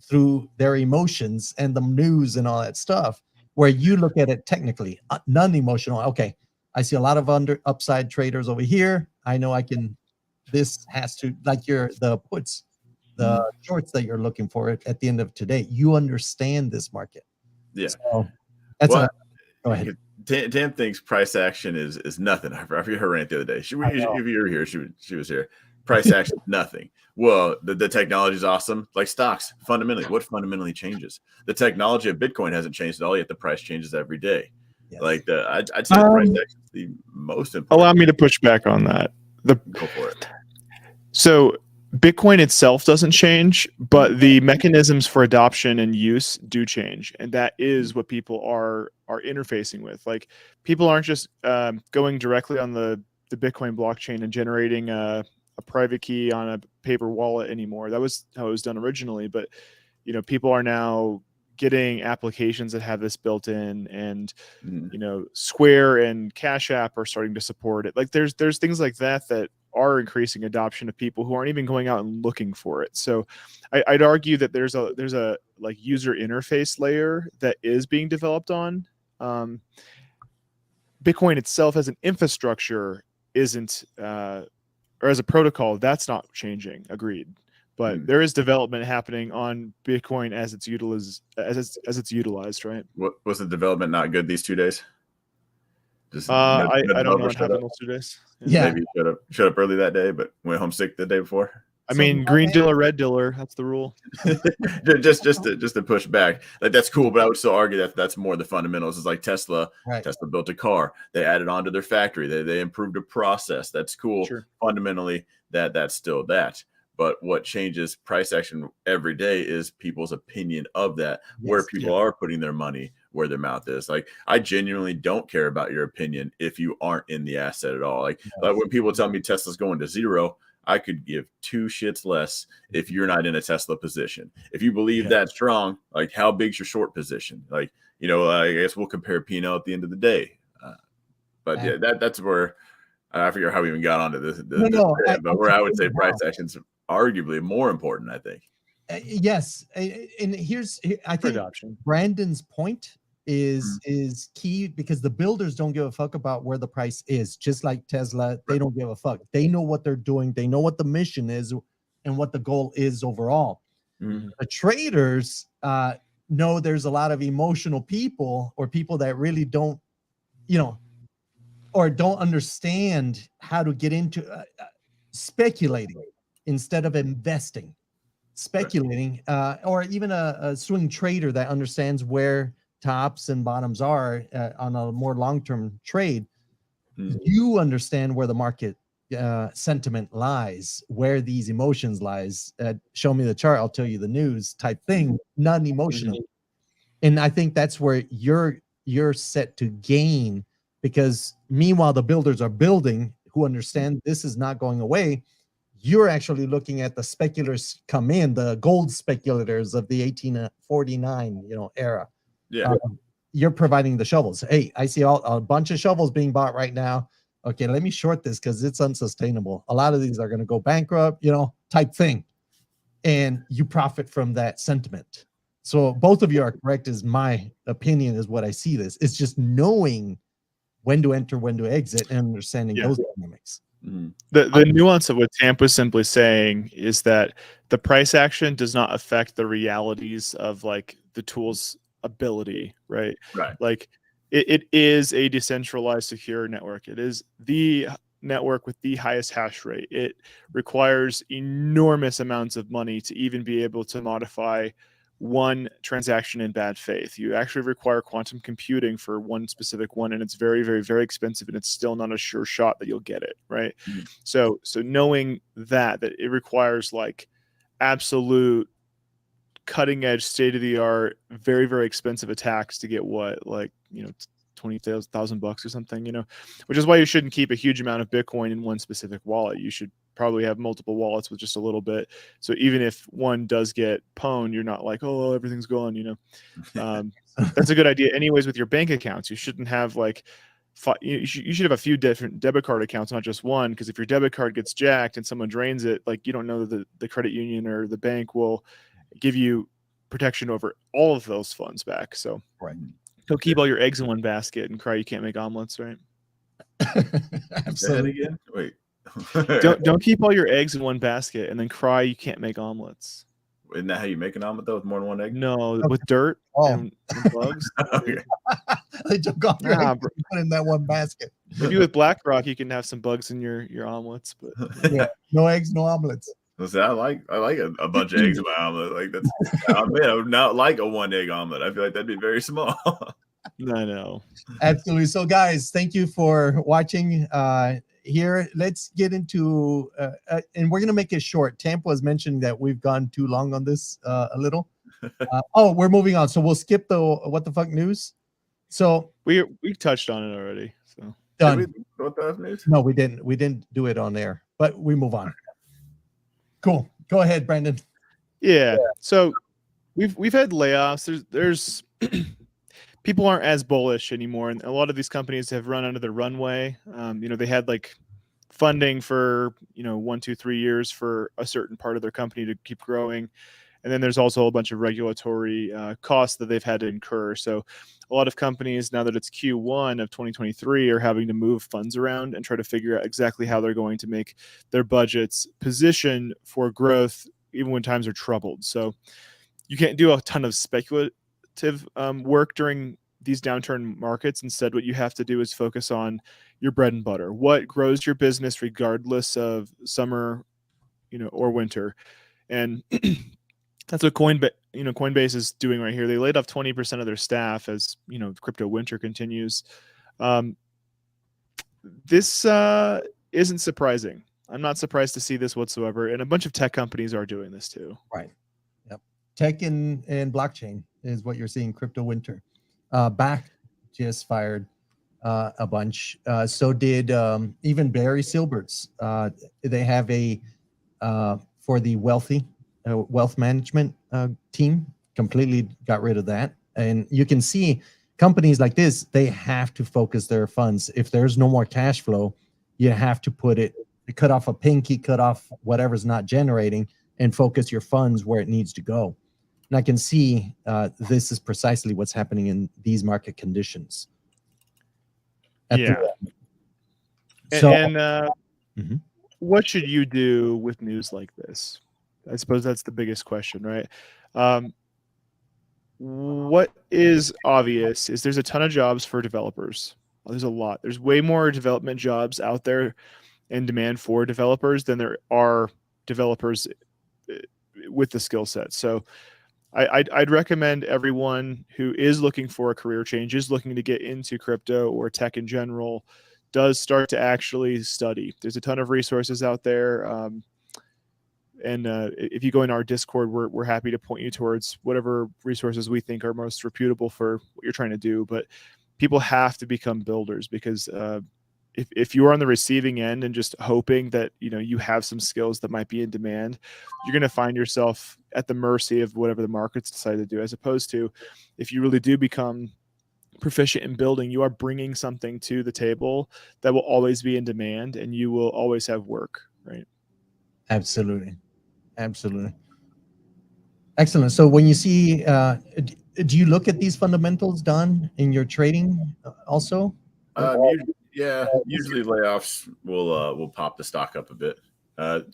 through their emotions and the news and all that stuff, where you look at it technically, non-emotional. Okay, I see a lot of upside traders over here. I know this has to, like the puts, the shorts that you're looking for at the end of today. You understand this market. Yeah. So that's go ahead. Tam thinks price action is nothing. I heard her rant the other day. If you were here, she was here. Price action, nothing. Well, the technology is awesome. Like stocks, fundamentally, what fundamentally changes? The technology of Bitcoin hasn't changed at all, yet the price changes every day. Yes. Like I'd say the price action is the most important. Allow me to push back on that. Go for it. So Bitcoin itself doesn't change, but the mechanisms for adoption and use do change, and that is what people are interfacing with. Like, people aren't just going directly on the Bitcoin blockchain and generating a private key on a paper wallet anymore. That was how it was done originally, but people are now getting applications that have this built in, and Square and Cash App are starting to support it. Like, there's things like that are increasing adoption of people who aren't even going out and looking for it. So I'd argue that there's a like user interface layer that is being developed on. Bitcoin itself as an infrastructure isn't, or as a protocol, that's not changing. Agreed. But there is development happening on Bitcoin as it's utilized, right? What was the development not good these 2 days? Just I don't know what happened those 2 days. Yeah. Maybe you showed up early that day, but went home sick the day before. I mean, green dealer, red dealer. That's the rule. just to push back, like, that's cool, but I would still argue that that's more the fundamentals. It's like Tesla. Right. Tesla built a car. They added on to their factory. They improved a process. That's cool. Sure. Fundamentally, that's still that. But what changes price action every day is people's opinion of that, where people are putting their money, where their mouth is. Like, I genuinely don't care about your opinion if you aren't in the asset at all. Like when people tell me Tesla's going to zero, I could give 2 shits less if you're not in a Tesla position. If you believe that strong, like, how big's your short position? Like, I guess we'll compare P&L at the end of the day. But that's where I forget how we even got onto this. But where I would say price action's arguably more important, I think. Yes, and I think adoption. Brandon's point is key, because the builders don't give a fuck about where the price is. Just like Tesla, they don't give a fuck. They know what they're doing. They know what the mission is and what the goal is overall. The traders know there's a lot of emotional people, or people that really don't, or don't understand how to get into speculating instead of investing. Speculating, or even a swing trader that understands where tops and bottoms are on a more long-term trade. You understand where the market sentiment lies, where these emotions lies. Show me the chart, I'll tell you the news type thing, non-emotional. And I think that's where you're set to gain, because meanwhile the builders are building, who understand this is not going away. You're actually looking at the speculators come in, the gold speculators of the 1849, era. Yeah. You're providing the shovels. Hey, I see a bunch of shovels being bought right now. Okay, let me short this because it's unsustainable. A lot of these are going to go bankrupt, type thing. And you profit from that sentiment. So both of you are correct, is my opinion, is what I see this. It's just knowing when to enter, when to exit, and understanding those dynamics. The nuance of what Tamp was simply saying is that the price action does not affect the realities of, like, the tool's ability, right? Like, it is a decentralized secure network. It is the network with the highest hash rate. It requires enormous amounts of money to even be able to modify one transaction in bad faith. You actually require quantum computing for one specific one, and it's very, very, very expensive, and it's still not a sure shot that you'll get it, right? So knowing that it requires, like, absolute cutting edge, state of the art, very, very expensive attacks to get what, like, $20,000 or something, which is why you shouldn't keep a huge amount of Bitcoin in one specific wallet. You should probably have multiple wallets with just a little bit. So even if one does get pwned, you're not like, oh, everything's gone, That's a good idea. Anyways, with your bank accounts, you shouldn't have, like, you should have a few different debit card accounts, not just one, because if your debit card gets jacked and someone drains it, like, you don't know that the credit union or the bank will give you protection over all of those funds back. So don't keep all your eggs in one basket and cry you can't make omelets, right? Absolutely. Again? Wait. don't keep all your eggs in one basket and then cry you can't make omelets. Isn't that how you make an omelet, though, with more than one egg? No, with dirt and bugs. They took off your eggs and put in that one basket. Maybe with BlackRock you can have some bugs in your omelets, but no eggs, no omelets. Listen, I like a bunch of eggs in my omelet. Like, that's, I would not like a 1 egg omelet. I feel like that'd be very small. I know. Absolutely. So, guys, thank you for watching. here, let's get into, and we're going to make it short. Tampa has mentioned that we've gone too long on this a little. We're moving on. So we'll skip the what the fuck news. So we touched on it already. So done. Did we what the news? No, we didn't. We didn't do it on air, but we move on. Cool. Go ahead, Brandon. Yeah. So we've had layoffs. There's people aren't as bullish anymore, and a lot of these companies have run out of their runway. They had like funding for 1, 2, 3 years for a certain part of their company to keep growing, and then there's also a bunch of regulatory costs that they've had to incur. So a lot of companies, now that it's Q1 of 2023, are having to move funds around and try to figure out exactly how they're going to make their budgets position for growth even when times are troubled. So you can't do a ton of speculative work during these downturn markets. Instead, what you have to do is focus on your bread and butter. What grows your business regardless of summer, or winter. And that's what Coinbase is doing right here. They laid off 20% of their staff as, crypto winter continues. This isn't surprising. I'm not surprised to see this whatsoever. And a bunch of tech companies are doing this too. Right. Yep. Tech and blockchain is what you're seeing. Crypto winter. Back just fired a bunch. So did even Barry Silbert's. They have a for the wealth management team, completely got rid of that. And you can see companies like this, they have to focus their funds. If there's no more cash flow, you have to cut off a pinky, cut off whatever's not generating, and focus your funds where it needs to go. And I can see this is precisely what's happening in these market conditions. What should you do with news like this? I suppose that's the biggest question, right? What is obvious is there's a ton of jobs for developers. There's a lot. There's way more development jobs out there and demand for developers than there are developers with the skill set. So I'd recommend everyone who is looking for a career change, is looking to get into crypto or tech in general, does start to actually study. There's a ton of resources out there. And if you go in our Discord, we're happy to point you towards whatever resources we think are most reputable for what you're trying to do. But people have to become builders, because if you are on the receiving end and just hoping that you have some skills that might be in demand, you're going to find yourself at the mercy of whatever the markets decide to do. As opposed to, if you really do become proficient in building, you are bringing something to the table that will always be in demand, and you will always have work, right? Absolutely. Excellent. So when you see, do you look at these fundamentals, Don, in your trading also? Usually layoffs will pop the stock up a bit.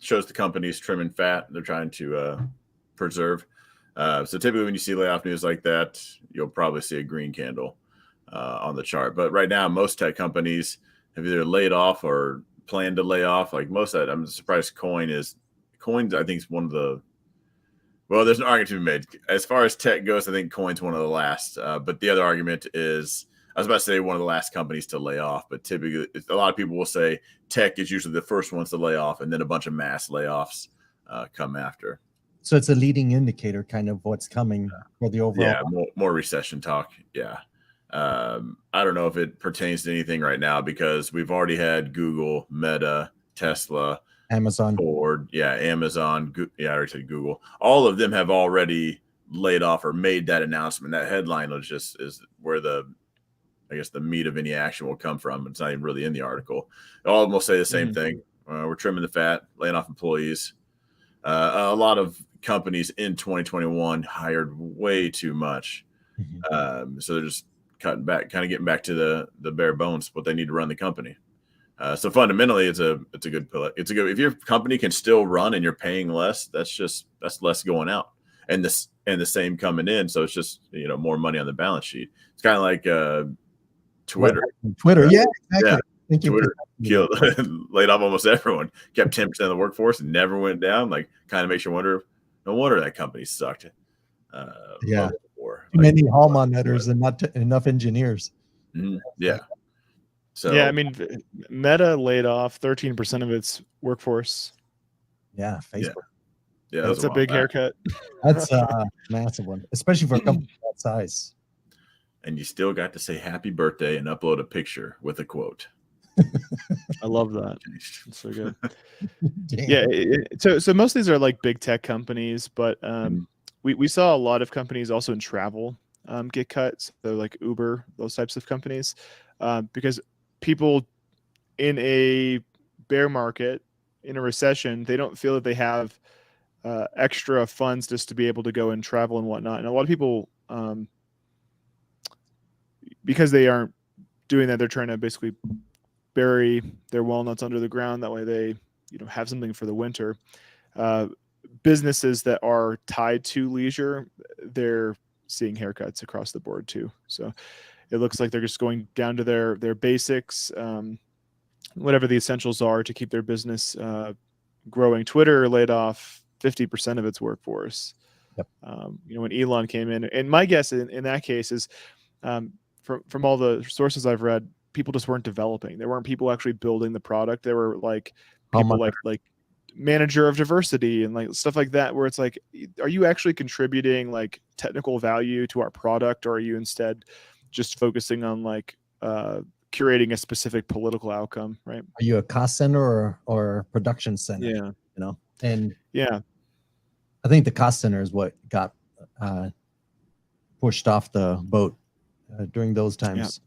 Shows the company's trimming fat they're trying to preserve. So typically when you see layoff news like that, you'll probably see a green candle on the chart. But right now, most tech companies have either laid off or plan to lay off. Like most of that, I'm surprised Coin's, I think, is one of the, well, there's an argument to be made. As far as tech goes, I think Coin's one of the last. But the other argument is, I was about to say one of the last companies to lay off, but typically a lot of people will say tech is usually the first ones to lay off, and then a bunch of mass layoffs come after. So it's a leading indicator kind of what's coming for the overall. Yeah, more recession talk. Yeah. I don't know if it pertains to anything right now, because we've already had Google, Meta, Tesla, Amazon, Ford, Amazon, I already said Google. All of them have already laid off or made that announcement. That headline is where the meat of any action will come from. It's not even really in the article. All of them will say the same thing. We're trimming the fat, laying off employees. A lot of companies in 2021 hired way too much. So they're just cutting back, kind of getting back to the bare bones, what they need to run the company. So fundamentally, it's a good pill. If your company can still run and you're paying less, that's less going out, and the same coming in. So it's just more money on the balance sheet. It's kind of like Twitter. Yeah, exactly. Yeah. Twitter killed, laid off almost everyone. Kept 10% of the workforce and never went down. Like, kind of makes you wonder. No wonder that company sucked. Too many hall monitors and not enough engineers. Yeah. So yeah, I mean, Meta laid off 13% of its workforce. Yeah, Facebook. yeah, That's a big haircut. That's a massive one, especially for a company that size. And you still got to say happy birthday and upload a picture with a quote. I love that. It's so good. Damn. Yeah. So most of these are like big tech companies, but we saw a lot of companies also in travel get cut. So like Uber, those types of companies, because people in a bear market, in a recession, they don't feel that they have extra funds just to be able to go and travel and whatnot. And a lot of people, because they aren't doing that, they're trying to basically bury their walnuts under the ground. That way they, have something for the winter. Businesses that are tied to leisure, they're seeing haircuts across the board too. So it looks like they're just going down to their basics, whatever the essentials are to keep their business growing. Twitter laid off 50% of its workforce. Yep. When Elon came in, and my guess in that case is, from all the sources I've read, people just weren't developing. There weren't people actually building the product. There were like people like manager of diversity and like stuff like that, where it's like, are you actually contributing like technical value to our product, or are you instead just focusing on like curating a specific political outcome, right? Are you a cost center or production center? Yeah. And yeah, I think the cost center is what got pushed off the boat during those times. Yeah.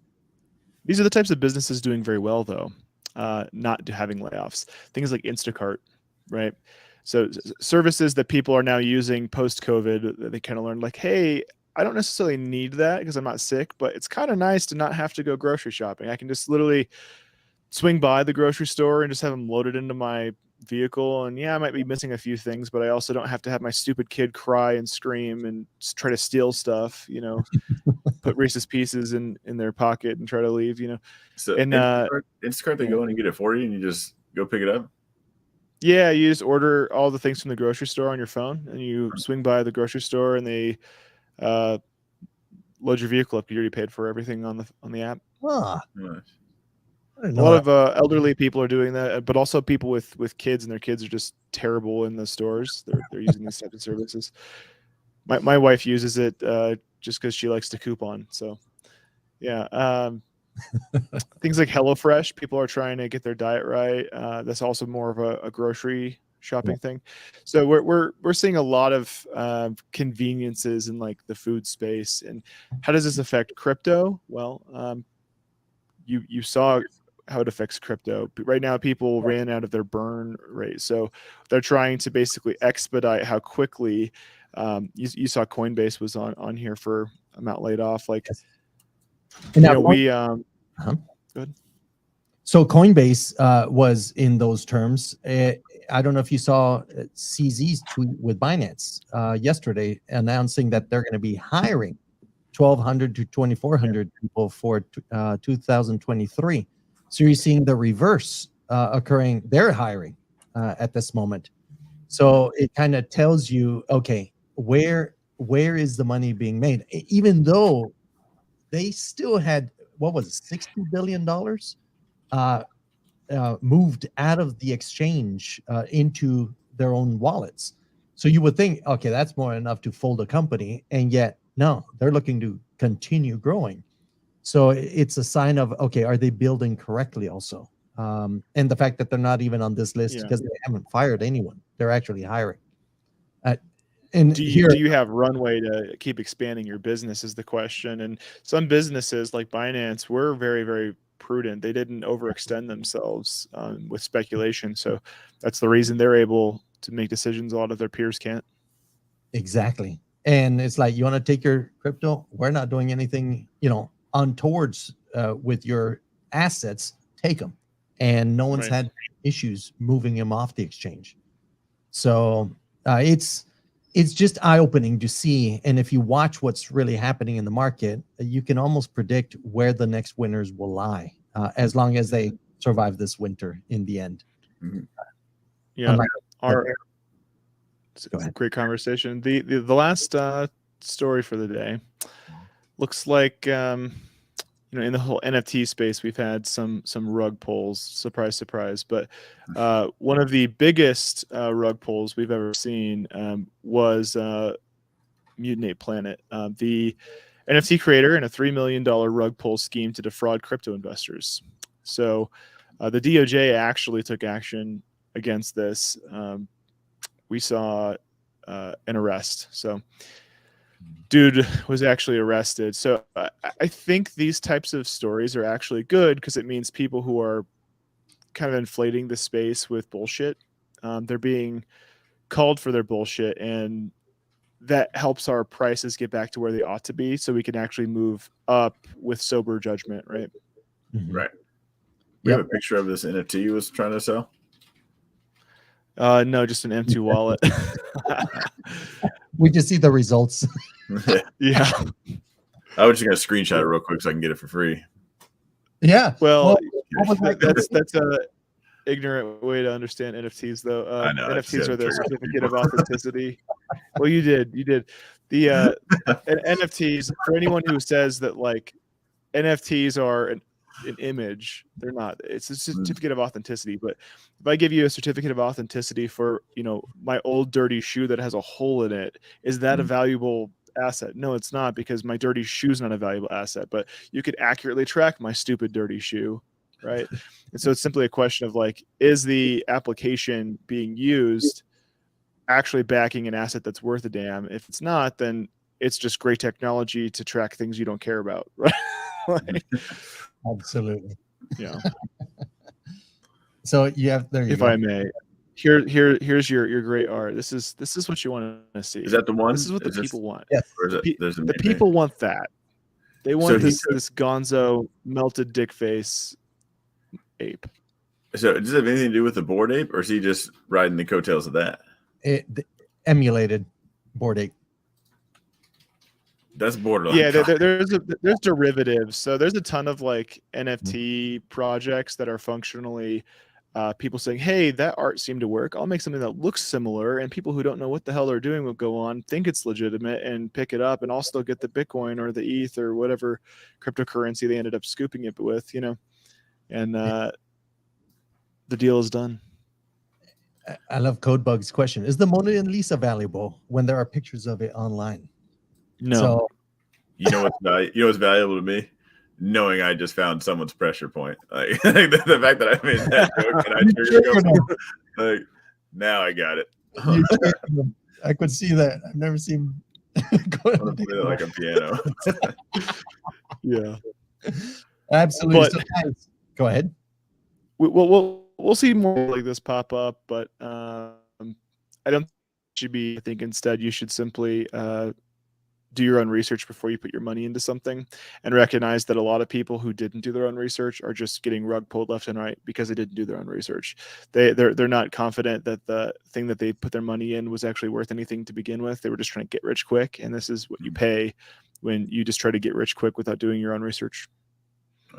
These are the types of businesses doing very well, though, not having layoffs. Things like Instacart, right? So services that people are now using post-COVID, they kind of learned like, hey, I don't necessarily need that because I'm not sick, but it's kind of nice to not have to go grocery shopping. I can just literally swing by the grocery store and just have them loaded into my vehicle. And yeah, I might be missing a few things, but I also don't have to have my stupid kid cry and scream and try to steal stuff, put Reese's Pieces in their pocket and try to leave, So and Instacart, they go in and get it for you and you just go pick it up? Yeah, you just order all the things from the grocery store on your phone and you swing by the grocery store and they load your vehicle up. You already paid for everything on the app. Nice. A lot of elderly people are doing that, but also people with kids, and their kids are just terrible in the stores. They're using these types of services. My wife uses it just because she likes to coupon. So, yeah, things like HelloFresh. People are trying to get their diet right. That's also more of a grocery shopping thing. So we're seeing a lot of conveniences in like the food space. And how does this affect crypto? Well, you saw how it affects crypto. Right now, people ran out of their burn rate. So they're trying to basically expedite how quickly, you saw Coinbase was on here for amount laid off. Like, and go ahead. So Coinbase was in those terms. I don't know if you saw CZ's tweet with Binance yesterday announcing that they're going to be hiring 1,200 to 2,400 people for 2023. So you're seeing the reverse occurring. They're hiring at this moment. So it kind of tells you, okay, where is the money being made? Even though they still had, what was it, $60 billion moved out of the exchange into their own wallets. So you would think, okay, that's more enough to fold a company. And yet, no, they're looking to continue growing. So it's a sign of, okay, are they building correctly also? And the fact that they're not even on this list because they haven't fired anyone. They're actually hiring. And do you have runway to keep expanding your business is the question. And some businesses like Binance were very, very prudent. They didn't overextend themselves with speculation. So that's the reason they're able to make decisions a lot of their peers can't. Exactly. And it's like, you want to take your crypto? We're not doing anything, untowards with your assets. Take them. And no one's had issues moving them off the exchange. So it's just eye-opening to see. And if you watch what's really happening in the market, you can almost predict where the next winners will lie, as long as they survive this winter in the end. Mm-hmm. Yeah. It's a great conversation. The last story for the day looks like in the whole NFT space, we've had some rug pulls. Surprise, surprise. But one of the biggest rug pulls we've ever seen was Mutant Ape Planet, the NFT creator, and a $3 million rug pull scheme to defraud crypto investors. So the DOJ actually took action against this. We saw an arrest. So dude was actually arrested. So I think these types of stories are actually good because it means people who are kind of inflating the space with bullshit, they're being called for their bullshit, and that helps our prices get back to where they ought to be so we can actually move up with sober judgment, right? Mhm. Right. We have a picture of this NFT you was trying to sell. No, just an empty wallet. We just see the results. Yeah. I was just gonna screenshot it real quick so I can get it for free. Yeah. Well, what was that? that's a ignorant way to understand NFTs, though. I know, I just NFTs had are to the trigger certificate of people. authenticity. Well, you did. The NFTs, for anyone who says that like NFTs are an image, they're not. It's a certificate of authenticity. But if I give you a certificate of authenticity for my old dirty shoe that has a hole in it, is that a valuable asset? No, it's not, because my dirty shoe is not a valuable asset. But you could accurately track my stupid dirty shoe, right? And so it's simply a question of like, is the application being used actually backing an asset that's worth a damn? If it's not, then it's just great technology to track things you don't care about, right? Like, Absolutely. yeah. So you have there. You If go. I may, here's your great art. This is what you want to see. Is that the one? This is what Is the this- people want. Yes. Or is it, there's a The main people want that. They want he this gonzo melted dick face ape. thing. So does it have anything to do with the Bored Ape, or is he just riding the coattails of that? The emulated Bored Ape. That's borderline. Yeah, there's derivatives. So there's a ton of like NFT projects that are functionally people saying, hey, that art seemed to work. I'll make something that looks similar. And people who don't know what the hell they're doing will go on, think it's legitimate, and pick it up, and I'll still get the Bitcoin or the ETH or whatever cryptocurrency they ended up scooping it with, and the deal is done. I love Codebug's question. Is the Mona Lisa valuable when there are pictures of it online? No. So, You know what's valuable to me? Knowing I just found someone's pressure point. Like the fact that I made that joke and I triggered like now I got it. I could see that. I've never seen. I'm gonna play it like a piano. Yeah. Absolutely. But- So, guys, go ahead. We'll see more like this pop up, but I don't think it should be. I think instead you should simply do your own research before you put your money into something, and recognize that a lot of people who didn't do their own research are just getting rug pulled left and right because they didn't do their own research. They're not confident that the thing that they put their money in was actually worth anything to begin with. They were just trying to get rich quick, and this is what you pay when you just try to get rich quick without doing your own research.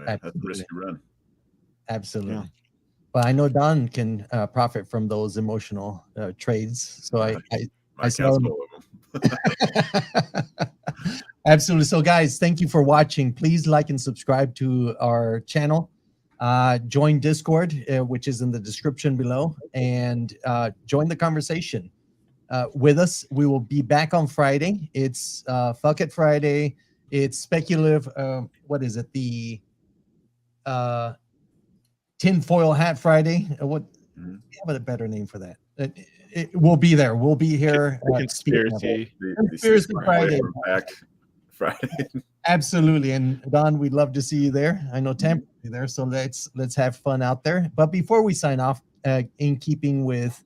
That's a risky run. Absolutely. Yeah. But I know Don can profit from those emotional trades. So I My saw account's him. full of them. Absolutely. So, guys, thank you for watching. Please like and subscribe to our channel. Join Discord, which is in the description below, and join the conversation with us. We will be back on Friday. It's Fuck It Friday. It's speculative. What is it? The Tinfoil Hat Friday. What? Mhm. We have a better name for that. We'll be there. We'll be here. Conspiracy. Conspiracy Friday. Back Friday. Absolutely. And Don, we'd love to see you there. I know Tampa will be there, so let's have fun out there. But before we sign off, in keeping with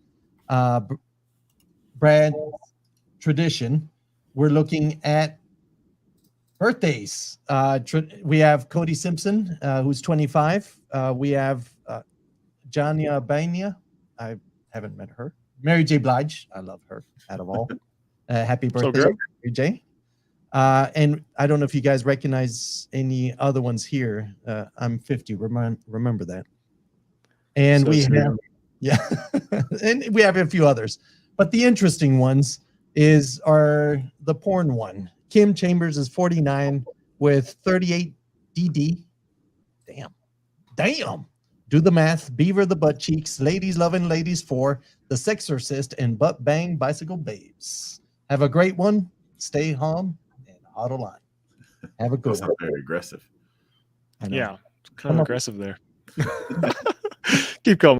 Brad's tradition, we're looking at birthdays. We have Cody Simpson, who's 25. We have Jania Bainia. I haven't met her. Mary J. Blige. I love her out of all. Happy birthday, good. Mary J. And I don't know if you guys recognize any other ones here. I'm 50. Remember that. And So we true. have, yeah, and we have a few others. But the interesting ones are the porn one. Kim Chambers is 49 with 38 DD. Damn. Do the math. Beaver the butt cheeks. Ladies loving ladies 4. The Sexorcist and Butt Bang Bicycle Babes. Have a great one. Stay home and huddle on. Have a good That's one. not very aggressive. I know. Yeah, kind Come of on. aggressive there. Keep going.